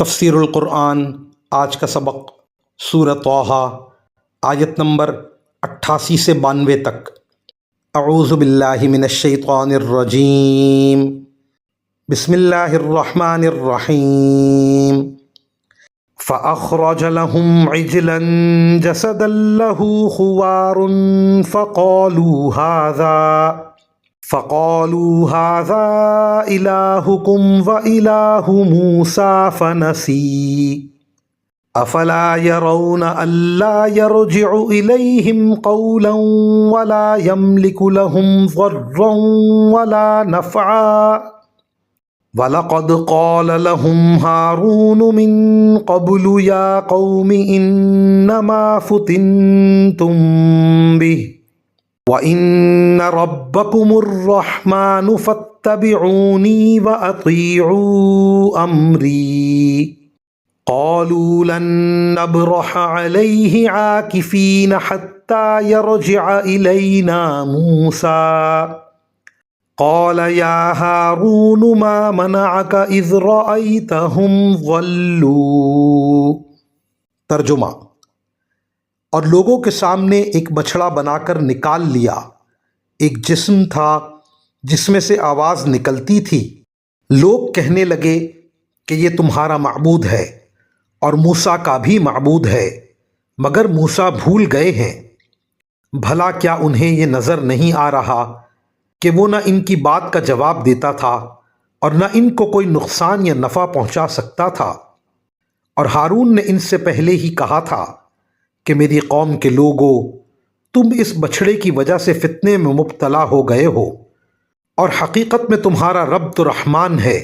تفسیر القرآن آج کا سبق سورہ طٰہٰ آیت نمبر 88 سے 92 تک۔ اعوذ باللہ من الشیطان الرجیم، بسم اللہ الرحمن الرحیم۔ فأخرج لهم عجلا جسدا له خوار فقالوا هذا إلهكم وإله موسى فنسي أفلا يرون ألا يرجع إليهم قولا ولا يملك لهم ضرا ولا نفعا وَلَقَدْ قَالَ لَهُمْ هَارُونُ مِن قَبْلُ يَا قَوْمِ إِنَّمَا فُتِنْتُمْ بِهِ وَإِنَّ رَبَّكُمُ الرَّحْمَنُ فَاتَّبِعُونِي وَأَطِيعُوا أَمْرِي قَالُوا لَن نَّبْرَحَ عَلَيْهِ عَاكِفِينَ حَتَّى يَرْجِعَ إِلَيْنَا مُوسَى قال یا ہارون ما منعک اذ رأیتہم ضلوا۔ ترجمہ: اور لوگوں کے سامنے ایک بچھڑا بنا کر نکال لیا، ایک جسم تھا جس میں سے آواز نکلتی تھی۔ لوگ کہنے لگے کہ یہ تمہارا معبود ہے اور موسیٰ کا بھی معبود ہے، مگر موسیٰ بھول گئے ہیں۔ بھلا کیا انہیں یہ نظر نہیں آ رہا کہ وہ نہ ان کی بات کا جواب دیتا تھا اور نہ ان کو کوئی نقصان یا نفع پہنچا سکتا تھا؟ اور ہارون نے ان سے پہلے ہی کہا تھا کہ میری قوم کے لوگو، تم اس بچھڑے کی وجہ سے فتنے میں مبتلا ہو گئے ہو، اور حقیقت میں تمہارا رب تو رحمان ہے،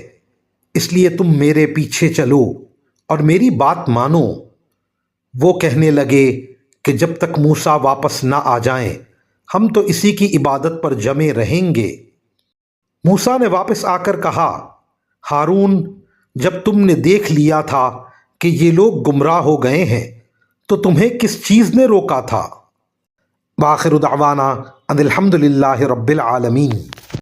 اس لیے تم میرے پیچھے چلو اور میری بات مانو۔ وہ کہنے لگے کہ جب تک موسیٰ واپس نہ آ جائیں ہم تو اسی کی عبادت پر جمے رہیں گے۔ موسیٰ نے واپس آ کر کہا، ہارون، جب تم نے دیکھ لیا تھا کہ یہ لوگ گمراہ ہو گئے ہیں تو تمہیں کس چیز نے روکا تھا؟ وآخر دعوانا ان الحمد للہ رب العالمین۔